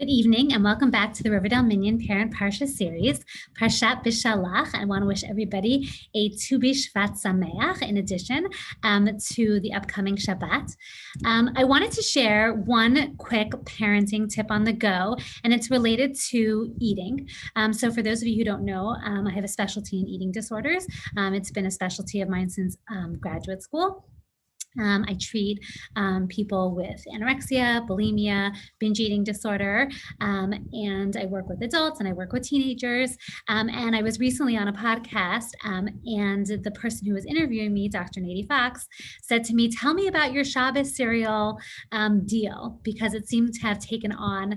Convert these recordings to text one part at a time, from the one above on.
Good evening and welcome back to the Riverdale Minyan Parent Parsha series, Parashat Beshalach. I want to wish everybody a Tu B'Shvat Sameach in addition to the upcoming Shabbat. I wanted to share one quick parenting tip on the go, and it's related to eating. So for those of you who don't know, I have a specialty in eating disorders. It's been a specialty of mine since graduate school. I treat people with anorexia, bulimia, binge eating disorder, and I work with adults and I work with teenagers. And I was recently on a podcast, and the person who was interviewing me, Dr. Nady Fox, said to me, "Tell me about your Shabbos cereal deal," because it seemed to have taken on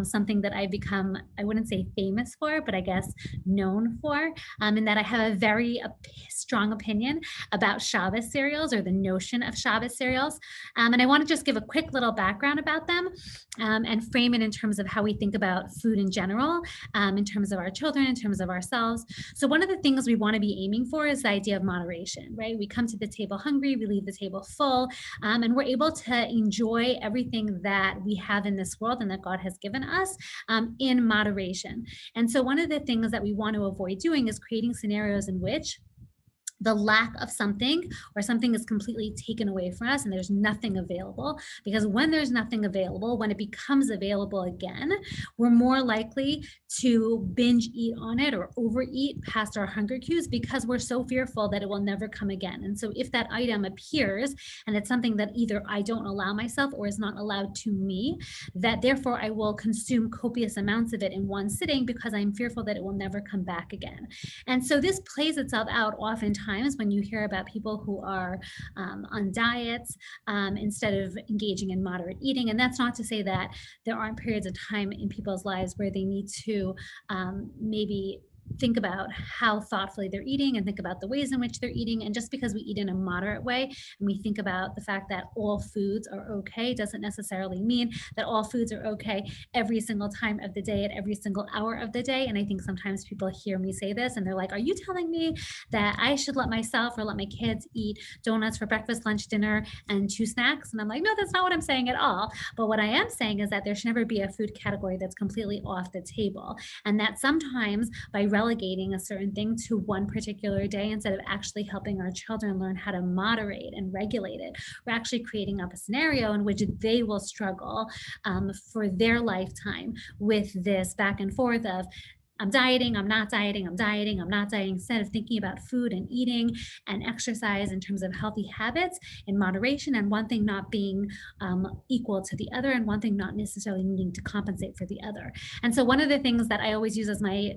something that I've become, I wouldn't say famous for, but I guess known for, in that I have a very strong opinion about Shabbos cereals, or the notion of Shabbos cereals. And I want to just give a quick little background about them and frame it in terms of how we think about food in general, in terms of our children, in terms of ourselves. So one of the things we want to be aiming for is the idea of moderation, right? We come to the table hungry, we leave the table full, and we're able to enjoy everything that we have in this world and that God has given us in moderation. And so one of the things that we want to avoid doing is creating scenarios in which the lack of something or something is completely taken away from us and there's nothing available. Because when there's nothing available, when it becomes available again, we're more likely to binge eat on it or overeat past our hunger cues because we're so fearful that it will never come again. And so if that item appears and it's something that either I don't allow myself or is not allowed to me, that therefore I will consume copious amounts of it in one sitting because I'm fearful that it will never come back again. And so this plays itself out oftentimes when you hear about people who are on diets instead of engaging in moderate eating. And that's not to say that there aren't periods of time in people's lives where they need to maybe think about how thoughtfully they're eating and think about the ways in which they're eating. And just because we eat in a moderate way and we think about the fact that all foods are okay doesn't necessarily mean that all foods are okay every single time of the day at every single hour of the day. And I think sometimes people hear me say this and they're like, "Are you telling me that I should let myself or let my kids eat donuts for breakfast, lunch, dinner, and 2 snacks?" And I'm like, no, that's not what I'm saying at all. But what I am saying is that there should never be a food category that's completely off the table. And that sometimes by relegating a certain thing to one particular day instead of actually helping our children learn how to moderate and regulate it, we're actually creating up a scenario in which they will struggle for their lifetime with this back and forth of, I'm dieting, I'm not dieting, I'm dieting, I'm not dieting, instead of thinking about food and eating and exercise in terms of healthy habits in moderation, and one thing not being equal to the other and one thing not necessarily needing to compensate for the other. And so one of the things that I always use as my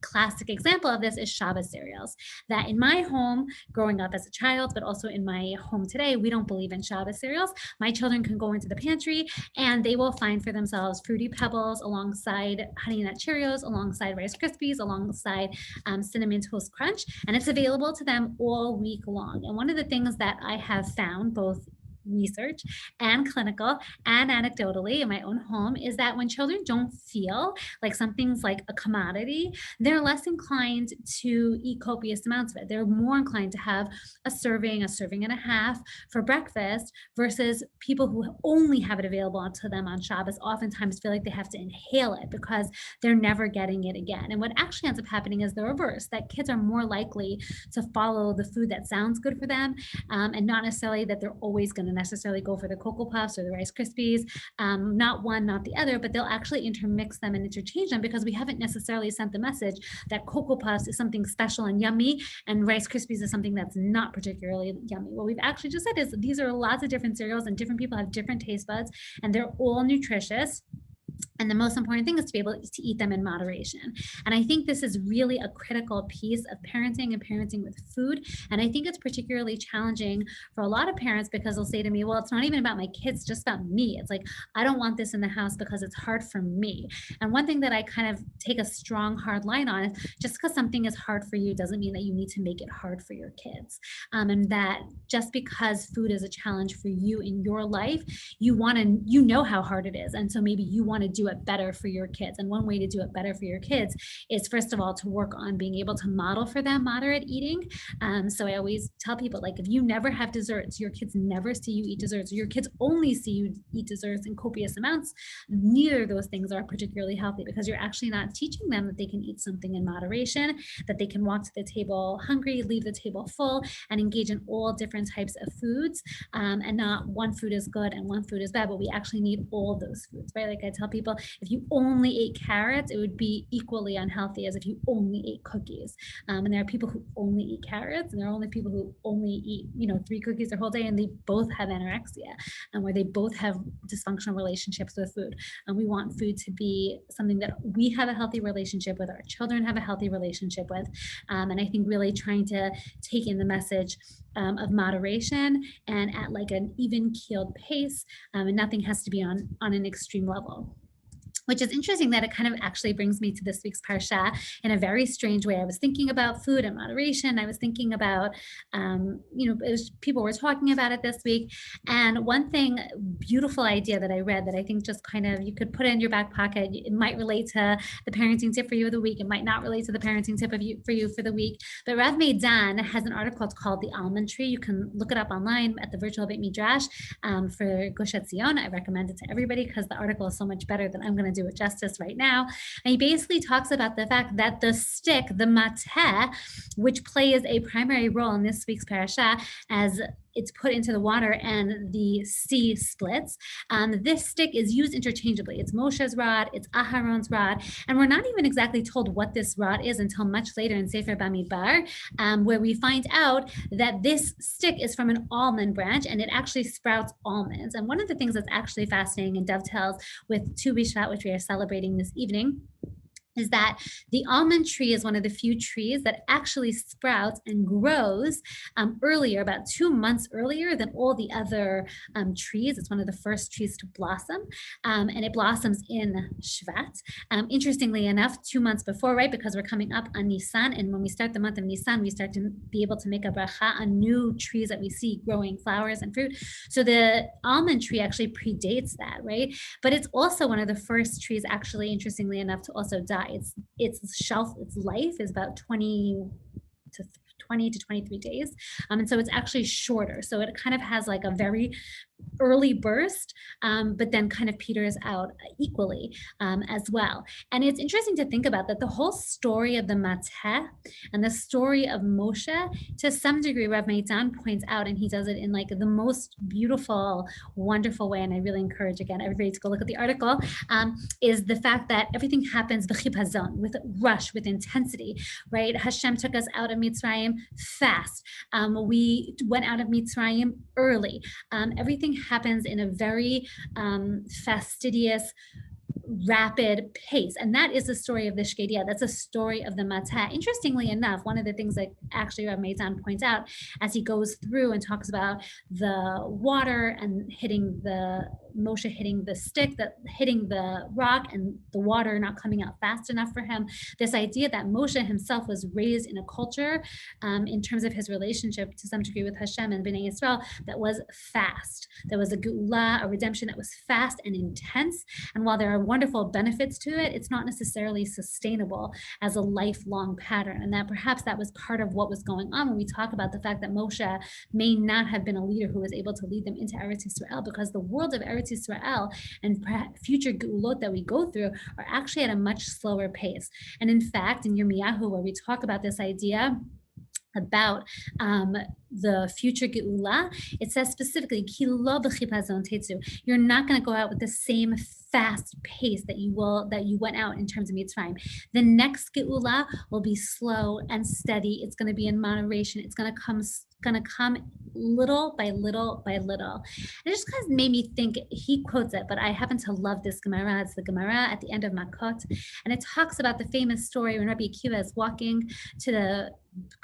classic example of this is Shabbos cereals. That in my home, growing up as a child, but also in my home today, we don't believe in Shabbos cereals. My children can go into the pantry and they will find for themselves Fruity Pebbles alongside Honey Nut Cheerios, alongside Rice Krispies, alongside Cinnamon Toast Crunch, and it's available to them all week long. And one of the things that I have found, both research and clinical and anecdotally in my own home, is that when children don't feel like something's like a commodity, they're less inclined to eat copious amounts of it. They're more inclined to have a serving and a half for breakfast, versus people who only have it available to them on Shabbos oftentimes feel like they have to inhale it because they're never getting it again. And what actually ends up happening is the reverse, that kids are more likely to follow the food that sounds good for them, and not necessarily that they're always going to necessarily go for the Cocoa Puffs or the Rice Krispies, not one, not the other, but they'll actually intermix them and interchange them because we haven't necessarily sent the message that Cocoa Puffs is something special and yummy and Rice Krispies is something that's not particularly yummy. What we've actually just said is these are lots of different cereals and different people have different taste buds and they're all nutritious. And the most important thing is to be able to eat them in moderation. And I think this is really a critical piece of parenting and parenting with food. And I think it's particularly challenging for a lot of parents because they'll say to me, well, it's not even about my kids, it's just about me. It's like, I don't want this in the house because it's hard for me. And one thing that I kind of take a strong, hard line on is just because something is hard for you doesn't mean that you need to make it hard for your kids. And that just because food is a challenge for you in your life, you know how hard it is. And so maybe you want to do it better for your kids. And one way to do it better for your kids is, first of all, to work on being able to model for them moderate eating. So I always tell people, like, if you never have desserts, your kids never see you eat desserts, or your kids only see you eat desserts in copious amounts, neither of those things are particularly healthy, because you're actually not teaching them that they can eat something in moderation, that they can walk to the table hungry, leave the table full, and engage in all different types of foods. And not one food is good and one food is bad, but we actually need all those foods, right? Like I tell people, if you only ate carrots, it would be equally unhealthy as if you only ate cookies. And there are people who only eat carrots, and there are only people who only eat, 3 cookies their whole day, and they both have anorexia, and where they both have dysfunctional relationships with food. And we want food to be something that we have a healthy relationship with, our children have a healthy relationship with. And I think really trying to take in the message of moderation and at like an even keeled pace, and nothing has to be on an extreme level. Which is interesting that it kind of actually brings me to this week's Parsha in a very strange way. I was thinking about food and moderation. I was thinking about, people were talking about it this week. And one thing, beautiful idea that I read that I think just kind of, you could put in your back pocket. It might relate to the parenting tip for you of the week. It might not relate to the parenting tip for you for the week. But Rav Meidan has an article called The Almond Tree. You can look it up online at the virtual Beit Midrash for Gush Etzion. I recommend it to everybody because the article is so much better than I'm going to do it justice right now. And he basically talks about the fact that the stick, the mateh, which plays a primary role in this week's parasha as it's put into the water and the sea splits, this stick is used interchangeably. It's Moshe's rod, it's Aharon's rod, and we're not even exactly told what this rod is until much later in Sefer Bamidbar, where we find out that this stick is from an almond branch and it actually sprouts almonds. And one of the things that's actually fascinating and dovetails with Tu B'Shvat, which we are celebrating this evening, is that the almond tree is one of the few trees that actually sprouts and grows earlier, about 2 months earlier than all the other trees. It's one of the first trees to blossom, and it blossoms in Shvat. Interestingly enough, 2 months before, right, because we're coming up on Nisan, and when we start the month of Nisan, we start to be able to make a bracha on new trees that we see growing flowers and fruit. So the almond tree actually predates that, right? But it's also one of the first trees, actually, interestingly enough, to also die. Its life is about 20 to 23 days. And so it's actually shorter. So it kind of has like a very early burst, but then kind of peters out equally as well. And it's interesting to think about that the whole story of the mateh and the story of Moshe, to some degree, Rav Meidan points out, and he does it in like the most beautiful, wonderful way. And I really encourage, again, everybody to go look at the article, is the fact that everything happens b'chipazon, with rush, with intensity, right? Hashem took us out of Mitzrayim fast. We went out of Mitzrayim early. Everything happens in a very fastidious, rapid pace. And that is the story of the Shkedia. That's a story of the Mateh. Interestingly enough, one of the things that actually Rav Meidan points out as he goes through and talks about the water and Moshe hitting the stick, that hitting the rock, and the water not coming out fast enough for him, this idea that Moshe himself was raised in a culture in terms of his relationship to some degree with Hashem and Bnei Yisrael that was fast. There was a geula, a redemption that was fast and intense. And while there are wonderful benefits to it, it's not necessarily sustainable as a lifelong pattern. And that perhaps that was part of what was going on when we talk about the fact that Moshe may not have been a leader who was able to lead them into Eretz Yisrael, because the world of Eretz Yisrael and future geulot that we go through are actually at a much slower pace. And in fact, in Yirmiyahu, where we talk about this idea about the future geula, it says specifically, Ki lo b'chipazon tetzu. You're not going to go out with the same fast pace that you went out in terms of Mitzrayim. The next geula will be slow and steady. It's going to be in moderation. It's going to come little by little by little. And it just kind of made me think, he quotes it, but I happen to love this Gemara. It's the Gemara at the end of Makot. And it talks about the famous story when Rabbi Akiva is walking to the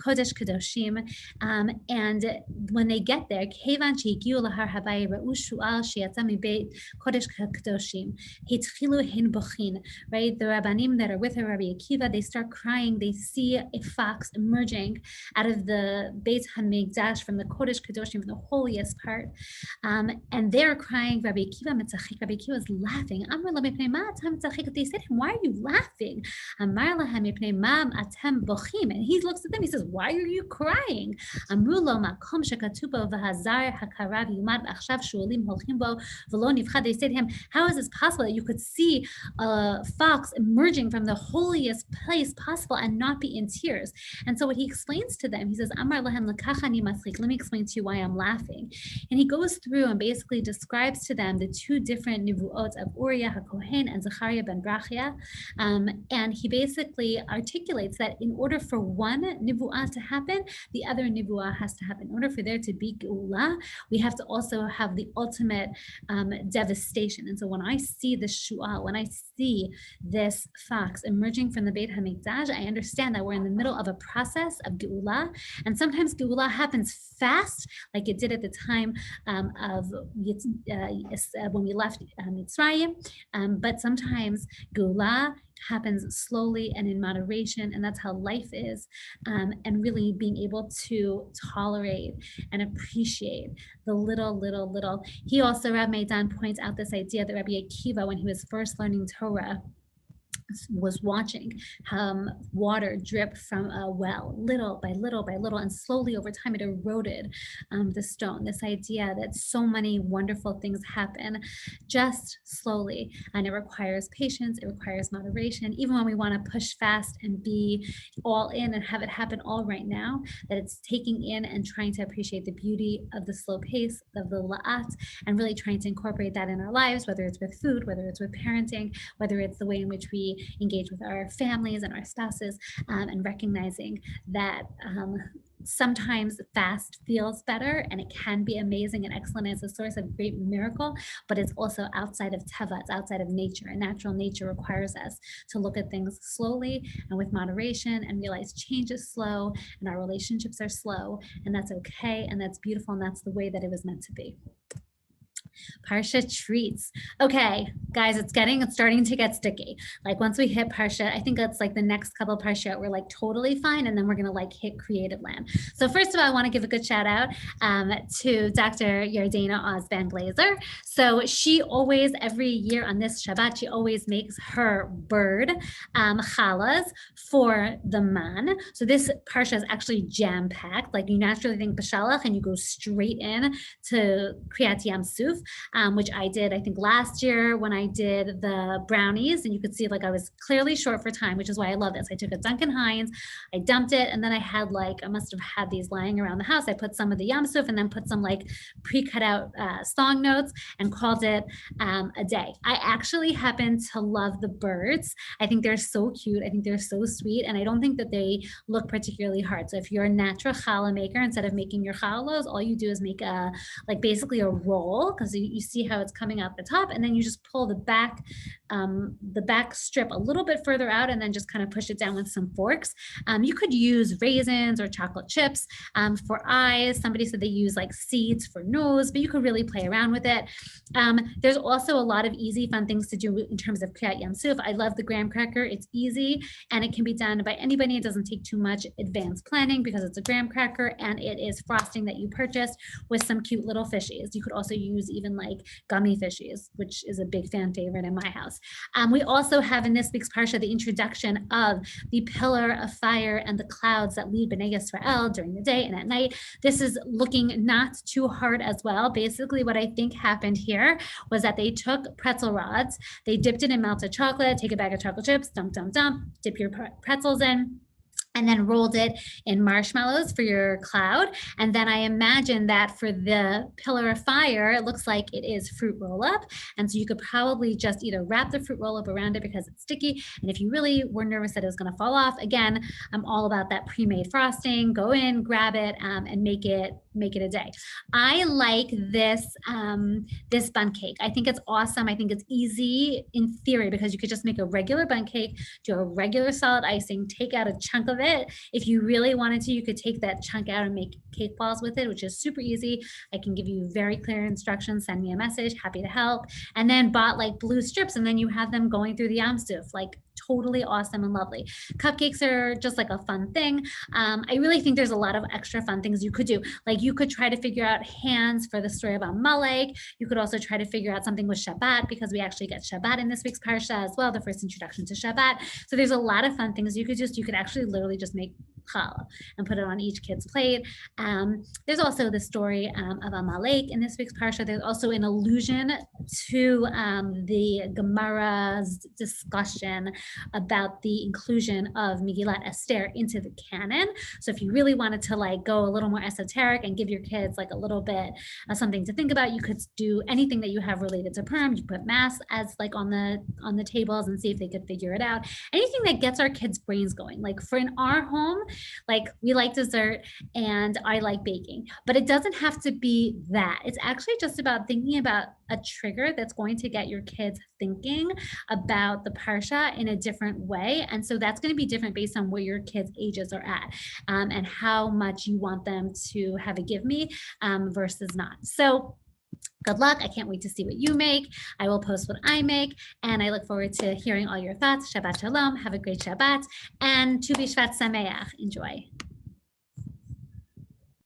Kodesh Kadoshim, and when they get there, Kevan shehigiu lahar habayit ra'u shu'al sheyatza mibeit Kodesh Kadoshim, hitchilu hin bochin. Right, the Rabbanim that are with her, Rabbi Akiva, they start crying. They see a fox emerging out of the Beit HaMikdash, from the Kodesh Kadoshim, from the holiest part, and they're crying. Rabbi Akiva mitzachik. Rabbi Akiva is laughing. Amar la mipnei ma atem mitzachik. They said to him, "Why are you laughing?" Amar lahem mipnei ma atem bochim. And he looks at them. He says, "Why are you crying?" Amru lo makom shekatuv bo v'hazar hakarav yumad achshav shuolim holchim bo v'lo nivchad. They said to him, "How is this possible that you could see a fox emerging from the holiest place possible and not be in tears?" And so what he explains to them, he says, "Amar lahem lekachani matzchik." Let me explain to you why I'm laughing. And he goes through and basically describes to them the two different nivuot of Uriah HaKohen and Zechariah ben Brachia. And he basically articulates that in order for one nivuah to happen, the other nivuah has to happen. In order for there to be Geula, we have to also have the ultimate devastation. And so when I see the Shu'ah, when I see this fox emerging from the Beit HaMikdash, I understand that we're in the middle of a process of Geula. And sometimes Geula happens fast, like it did at the time of when we left Mitzrayim, but sometimes Geula happens slowly and in moderation, and that's how life is, and really being able to tolerate and appreciate the little. He also, Rav Meidan, points out this idea that Rabbi Akiva, when he was first learning Torah, was watching water drip from a well, little by little, and slowly over time it eroded the stone. This idea that so many wonderful things happen just slowly, and it requires patience, it requires moderation. Even when we want to push fast and be all in and have it happen all right now, that it's taking in and trying to appreciate the beauty of the slow pace of the la'at, and really trying to incorporate that in our lives, whether it's with food, whether it's with parenting, whether it's the way in which we engage with our families and our spouses, and recognizing that sometimes fast feels better, and it can be amazing and excellent as a source of great miracle, but it's also outside of teva, it's outside of nature, and natural nature requires us to look at things slowly and with moderation and realize change is slow and our relationships are slow, and that's okay, and that's beautiful, and that's the way that it was meant to be. Parsha Treats. Okay, guys, it's starting to get sticky. Like once we hit Parsha, I think that's like the next couple of Parsha, we're like totally fine, and then we're gonna like hit creative land. So first of all, I want to give a good shout out to Dr. Yardena Osban Glazer. So she always, every year on this Shabbat, she always makes her bird challahs for the man. So this Parsha is actually jam-packed. Like you naturally think Beshalach and you go straight in to Kriyat Yam Suf. Which I did, I think last year when I did the brownies, and you could see like I was clearly short for time, which is why I love this. I took a Duncan Hines, I dumped it, and then I had I must have had these lying around the house. I put some of the Yam Suf and then put some like pre-cut out song notes and called it a day. I actually happen to love the birds. I think they're so cute. I think they're so sweet, and I don't think that they look particularly hard. So if you're a natural challah maker, instead of making your challahs, all you do is make basically a roll, because you see how it's coming out the top, and then you just pull the back strip a little bit further out, and then just kind of push it down with some forks. You could use raisins or chocolate chips for eyes. Somebody said they use like seeds for nose, but you could really play around with it. There's also a lot of easy, fun things to do in terms of Kriyat Yam Suf. I love the graham cracker. It's easy, and it can be done by anybody. It doesn't take too much advanced planning because it's a graham cracker, and it is frosting that you purchased with some cute little fishies. You could also use even like gummy fishies, which is a big fan favorite in my house. We also have in this week's Parsha the introduction of the pillar of fire and the clouds that lead Bnei Yisrael during the day and at night. This is looking not too hard as well. Basically, what I think happened here was that they took pretzel rods, they dipped it in melted chocolate, take a bag of chocolate chips, dump, dip your pretzels in, and then rolled it in marshmallows for your cloud. And then I imagine that for the pillar of fire, it looks like it is fruit roll-up. And so you could probably just either wrap the fruit roll-up around it because it's sticky. And if you really were nervous that it was going to fall off, again, I'm all about that pre-made frosting. Go in, grab it, and make it a day. I like this bun cake. I think it's awesome. I think it's easy in theory because you could just make a regular bun cake, do a regular solid icing, take out a chunk of it, it. If you really wanted to, you could take that chunk out and make cake balls with it, which is super easy. I can give you very clear instructions. Send me a message, happy to help. And then bought like blue strips, and then you have them going through the Yam Suf, like totally awesome and lovely. Cupcakes are just like a fun thing. I really think there's a lot of extra fun things you could do. Like you could try to figure out hands for the story about Malek. You could also try to figure out something with Shabbat, because we actually get Shabbat in this week's Parsha as well, the first introduction to Shabbat. So there's a lot of fun things you could actually literally just make challah and put it on each kid's plate. There's also the story of Amalek in this week's Parsha. There's also an allusion to the Gemara's discussion about the inclusion of Megillat Esther into the canon. So if you really wanted to like go a little more esoteric and give your kids like a little bit of something to think about, you could do anything that you have related to Purim. You put mass as like on the tables and see if they could figure it out. Anything that gets our kids' brains going. Like for in our home, like we like dessert and I like baking, but it doesn't have to be that. It's actually just about thinking about a trigger that's going to get your kids thinking about the Parsha in a different way. And so that's going to be different based on where your kids' ages are at and how much you want them to have a give me versus not. So good luck. I can't wait to see what you make. I will post what I make, and I look forward to hearing all your thoughts. Shabbat Shalom. Have a great Shabbat, and Tu B'Shvat Sameach. Enjoy.